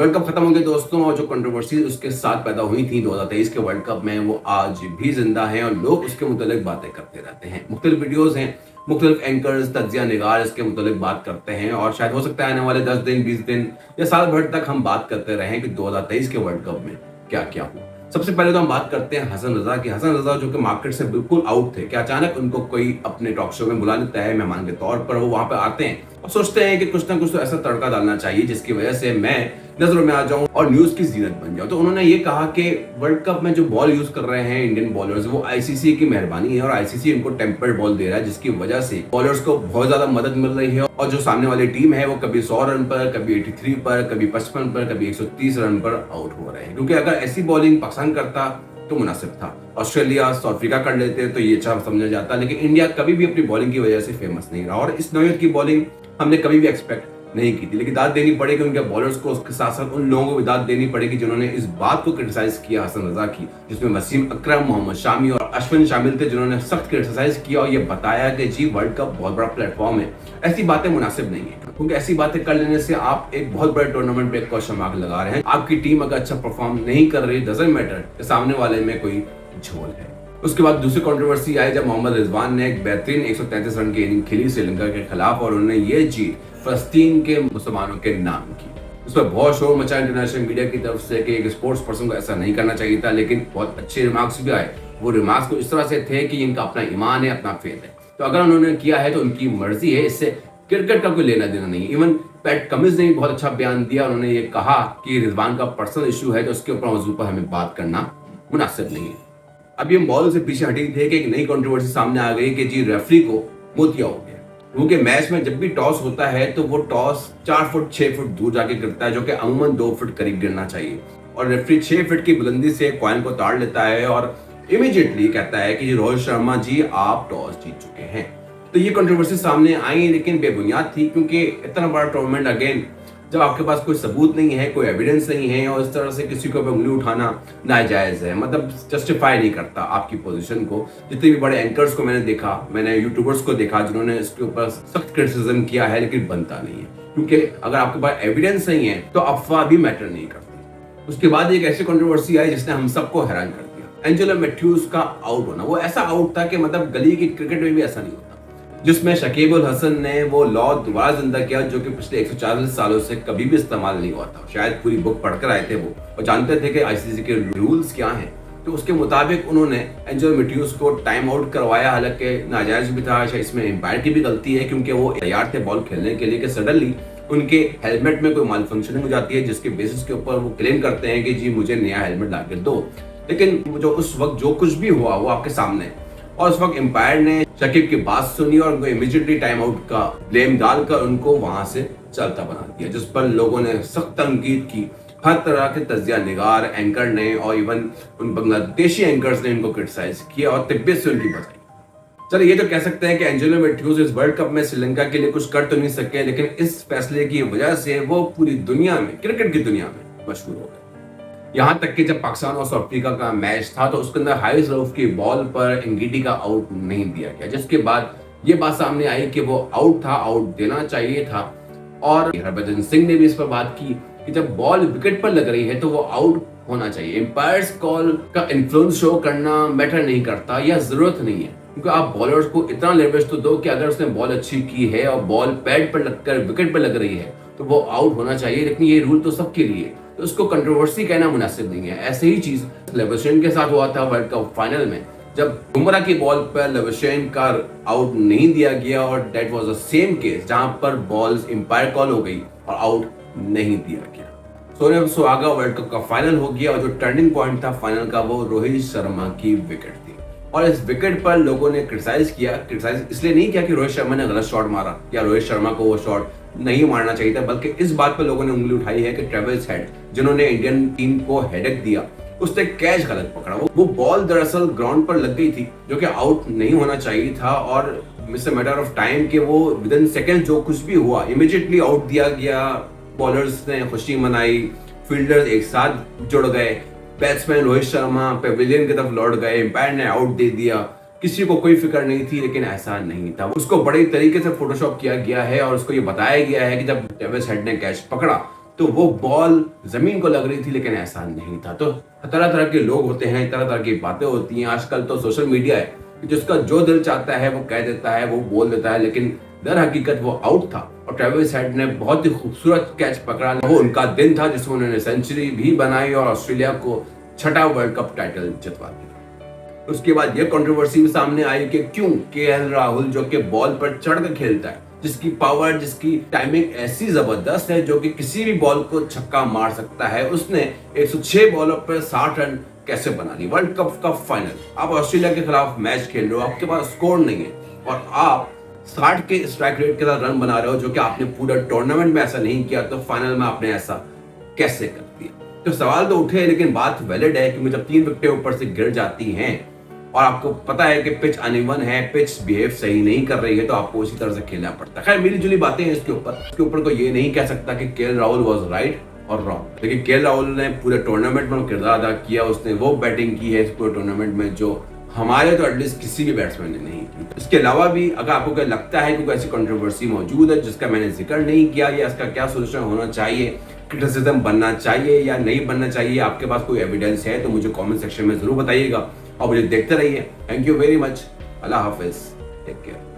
World cup खत्म हो गया दोस्तों, और जो कंट्रोवर्सी उसके साथ पैदा हुई थी 2023 के वर्ल्ड कप में, वो आज भी जिंदा है और लोग उसके मुतालिक बातें करते रहते हैं। मुख्तलिफ वीडियोस हैं, मुख्तलिफ एंकर्स, तज्जिया निगार इसके मुतालिक बात करते हैं और शायद हो सकता है आने वाले 10 दिन, 20 दिन या साल भर तक हम बात करते रहें कि 2023 के वर्ल्ड कप में क्या क्या हुआ। सबसे पहले तो हम बात करते हैं हसन रजा की। हसन रजा जो कि मार्केट से बिल्कुल आउट थे, कि अचानक उनको कोई अपने टॉक शो में बुला लेता है मेहमान के तौर पर, वो वहां पे आते हैं और सोचते हैं कि कुछ ना कुछ तो ऐसा तड़का डालना चाहिए जिसकी वजह से मैं नजरों में आ जाऊं और न्यूज की जीनत बन जाऊं। तो उन्होंने ये कहा कि वर्ल्ड कप में जो बॉल यूज कर रहे हैं इंडियन बॉलर्स, वो आईसीसी की मेहरबानी है और आईसीसी इनको टेम्पर्ड बॉल दे रहा है, जिसकी वजह से बॉलर्स को बहुत ज्यादा मदद मिल रही है और जो सामने वाली टीम है वो कभी 100 रन पर, कभी 83 पर, कभी 55 पर, कभी 130 रन पर आउट हो रहे हैं। क्योंकि अगर ऐसी बॉलिंग पाकिस्तान करता तो मुनासिब था, ऑस्ट्रेलिया, साउथ अफ्रीका कर लेते तो ये अच्छा समझा जाता, लेकिन इंडिया कभी भी अपनी बॉलिंग की वजह से फेमस नहीं रहा और इस नौयत की बॉलिंग हमने कभी भी एक्सपेक्ट नहीं की थी। लेकिन दाद देनी पड़ेगी उनके बॉलर्स को, उसके साथ साथ उन लोगों को भी दाद देनी पड़ेगी जिन्होंने इस बात को क्रिटिसाइज किया हसन रजा की, जिसमें वसीम अकरम, मोहम्मद शामी और अश्विन शामिल थे, जिन्होंने सख्त क्रिटिसाइज किया और ये बताया कि जी वर्ल्ड कप बहुत बड़ा प्लेटफॉर्म है, ऐसी बातें मुनासिब नहीं है, क्योंकि ऐसी बातें कर लेने से आप एक बहुत बड़े टूर्नामेंट पे एक क्वेश्चन मार्क लगा रहे हैं। आपकी टीम अगर अच्छा परफॉर्म नहीं कर रही, डजंट मैटर, सामने वाले में कोई झोल है। उसके बाद दूसरी कंट्रोवर्सी आई जब मोहम्मद रिजवान ने एक बेहतरीन 133 रन की इनिंग खेली श्रीलंका के खिलाफ और उन्होंने ये जीत फलस्तीन के मुसलमानों के नाम की। उस पर बहुत शोर मचा इंटरनेशनल मीडिया की तरफ से कि एक स्पोर्ट्स पर्सन को ऐसा नहीं करना चाहिए था, लेकिन बहुत अच्छे रिमार्क्स भी आए। वो रिमार्क्स को इस तरह से थे कि इनका अपना ईमान है, अपना फेथ है, तो अगर उन्होंने किया है तो उनकी मर्जी है, इससे क्रिकेट का कोई लेना देना नहीं है। इवन पैट कमिंस ने भी बहुत अच्छा बयान दिया, उन्होंने ये कहा कि रिजवान का पर्सनल इशू है तो उसके ऊपर मौजूद पर हमें बात करना मुनासिब नहीं है। अभी हम बॉल से पीछे हटे थे कि एक नई कंट्रोवर्सी सामने आ गई कि जी रेफरी को मोतिया हो गया, क्योंकि मैच में जब भी टॉस होता है तो वो टॉस 4 फुट 6 फुट दूर जाके गिरता है, जो कि अमूमन 2 फुट करीब गिरना चाहिए, और रेफरी 6 फुट की बुलंदी से कॉइन को ताड़ लेता है और इमीडिएटली कहता है कि रोहित शर्मा जी आप टॉस जीत चुके हैं। तो ये कंट्रोवर्सी सामने आई, लेकिन बेबुनियाद थी, क्योंकि इतना बड़ा टूर्नामेंट अगेन जब आपके पास कोई सबूत नहीं है, कोई एविडेंस नहीं है और इस तरह से किसी को उंगली उठाना नाजायज है, मतलब जस्टिफाई नहीं करता आपकी पोजीशन को। जितने भी बड़े एंकर्स को मैंने देखा, मैंने यूट्यूबर्स को देखा जिन्होंने इसके ऊपर सख्त क्रिटिसिज्म किया है, लेकिन बनता नहीं है, क्योंकि अगर आपके पास एविडेंस नहीं है तो अफवाह भी मैटर नहीं करती। उसके बाद एक ऐसी कंट्रोवर्सी आई जिसने हम सबको हैरान कर दिया, एंजेलो मैथ्यूज का आउट होना। वो ऐसा आउट था कि मतलब गली की क्रिकेट में भी ऐसा नहीं होता, जिसमें शकीब उल हसन ने वो लॉ दोबारा जिंदा किया जो कि पिछले 140 सालों से कभी भी इस्तेमाल नहीं हुआ था। शायद पूरी बुक पढ़कर आए थे वो और जानते थे कि आईसीसी के रूल्स क्या हैं, तो उसके मुताबिक उन्होंने एंजेलो मैथ्यूज को टाइम आउट करवाया। हालांकि नाजायज भी था, शायद इसमें एम्पायर की भी गलती है, क्योंकि वो तैयार थे बॉल खेलने के लिए कि सडनली उनके हेलमेट में कोई माल फंक्शनिंग हो जाती है, जिसके बेसिस के ऊपर वो क्लेम करते हैं कि जी मुझे नया हेलमेट ला के दो। लेकिन जो उस वक्त जो कुछ भी हुआ वो आपके सामने, और उस वक्त एम्पायर ने शकीब की बात सुनी और उनको इमीडिएटली टाइम आउट का ब्लेम डालकर उनको वहां से चलता बना दिया, जिस पर लोगों ने सख्त तनकीद की। हर तरह के तज्जिया निगार, एंकर ने और इवन उन बांग्लादेशी एंकर्स ने इनको क्रिटिसाइज किया और तिब्बत से उनकी बधाई। चलिए ये तो कह सकते हैं कि एंजेलो मैथ्यूज इस वर्ल्ड कप में श्रीलंका के लिए कुछ कर तो नहीं सके, लेकिन इस फैसले की वजह से वो पूरी दुनिया में, क्रिकेट की दुनिया में मशहूर हो गए। यहाँ तक कि जब पाकिस्तान और साउथ अफ्रीका का मैच था तो उसके अंदर हारिस रऊफ की बॉल पर एंगीडी का आउट नहीं दिया गया, जिसके बाद ये बात सामने आई कि वो आउट था, आउट देना चाहिए था। और हरभजन सिंह ने भी इस पर बात की कि जब बॉल विकेट पर लग रही है तो वो आउट होना चाहिए। एम्पायर्स कॉल का इन्फ्लुएंस शो करना मैटर नहीं करता या जरूरत नहीं है, क्योंकि आप बॉलर्स को इतना लेवरेज तो दो कि अगर उसने बॉल अच्छी की है और बॉल पैड पर लगकर विकेट पर लग रही है तो वो आउट होना चाहिए। लेकिन ये रूल तो सबके लिए, तो उसको कंट्रोवर्सी कहना मुनासिब नहीं है। ऐसे ही चीज लेवरशेन के साथ हुआ था वर्ल्ड कप फाइनल में, जब बुमराह की बॉल पर लेवरशेन का आउट नहीं दिया गया और that was the same case जहां पर बॉल्स एम्पायर कॉल हो गई और आउट नहीं दिया गया। सोने सुहागा वर्ल्ड कप का फाइनल हो गया और जो टर्निंग पॉइंट था फाइनल का वो रोहित शर्मा की विकेट थी, और इस विकेट पर लोगों ने क्रिटिसाइज इसलिए नहीं किया कि रोहित शर्मा ने गलत शॉट मारा या रोहित शर्मा को वो शॉट नहीं मारना चाहिए था, बल्कि इस बात पर लोगों ने उंगली उठाई है कि ट्रेविस हेड, जिन्होंने इंडियन टीम को हेडेक दिया, उसने कैच गलत पकड़ा। वो बॉल दरअसल ग्राउंड पर लग गई थी, जो कि आउट नहीं होना चाहिए था, और miss a matter of time के वो विद इन सेकंड जो कुछ भी हुआ इमीडिएटली आउट दिया गया। बॉलर्स ने खुशी मनाई, फील्डर्स एक साथ जुड़ गए, बैट्समैन रोहित शर्मा पेविलियन की तरफ लौट गए, एम्पायर ने आउट दे दिया, किसी को कोई फिक्र नहीं थी। लेकिन ऐसा नहीं था, उसको बड़े तरीके से फोटोशॉप किया गया है और उसको ये बताया गया है कि जब ट्रेविस हेड ने कैच पकड़ा तो वो बॉल जमीन को लग रही थी, लेकिन ऐसा नहीं था। तो तरह तरह के लोग होते हैं, तरह तरह की बातें होती हैं। आजकल तो सोशल मीडिया है, जिसका जो दिल चाहता है वो कह देता है, वो बोल देता है, लेकिन दर हकीकत वो आउट था और ट्रेविस हेड ने बहुत ही खूबसूरत कैच पकड़ा। वो उनका दिन था जिसमें उन्होंने सेंचुरी भी बनाई और ऑस्ट्रेलिया को छठा वर्ल्ड कप टाइटल जितवा दिया। उसके बाद ये कंट्रोवर्सी भी सामने आई कि क्यों केएल राहुल, जो कि बॉल पर चढ़कर खेलता है, जिसकी पावर, जिसकी टाइमिंग ऐसी जबरदस्त है, जो कि किसी भी बॉल को छक्का मार सकता है, उसने 106 बॉलों पर 60 रन कैसे बना ली। वर्ल्ड कप का फाइनल, आप ऑस्ट्रेलिया के खिलाफ मैच खेल रहे हो, आपके पास स्कोर नहीं है और आप 60 के स्ट्राइक रेट के साथ रन बना रहे हो, जो कि आपने पूरा टूर्नामेंट में ऐसा नहीं किया, तो फाइनल में आपने ऐसा कैसे कर दिया। तो सवाल तो उठे, लेकिन बात वैलिड है, क्योंकि जब 3 विकेटें ऊपर से गिर जाती हैं और आपको पता है कि पिच अनइवन है, पिच बिहेव सही नहीं कर रही है, तो आपको उसी तरह से खेलना पड़ता है। खैर, मिली जुली बातें हैं इसके ऊपर कोई ये नहीं कह सकता कि केएल राहुल वाज राइट और रॉन्ग। लेकिन केएल राहुल ने पूरे टूर्नामेंट में किरदार अदा किया, उसने वो बैटिंग की है इस पूरे टूर्नामेंट में जो हमारे तो एटलीस्ट किसी भी बैट्समैन ने नहीं की। इसके अलावा भी अगर आपको क्या लगता है कि कोई ऐसी कंट्रोवर्सी मौजूद है जिसका मैंने जिक्र नहीं किया, या इसका क्या सोल्यूशन होना चाहिए, क्रिटिसिज्म बनना चाहिए या नहीं बनना चाहिए, आपके पास कोई एविडेंस है तो मुझे कमेंट सेक्शन में जरूर बताइएगा और मुझे देखते रहिए। Thank you very much. अल्लाह हाफिज, टेक केयर।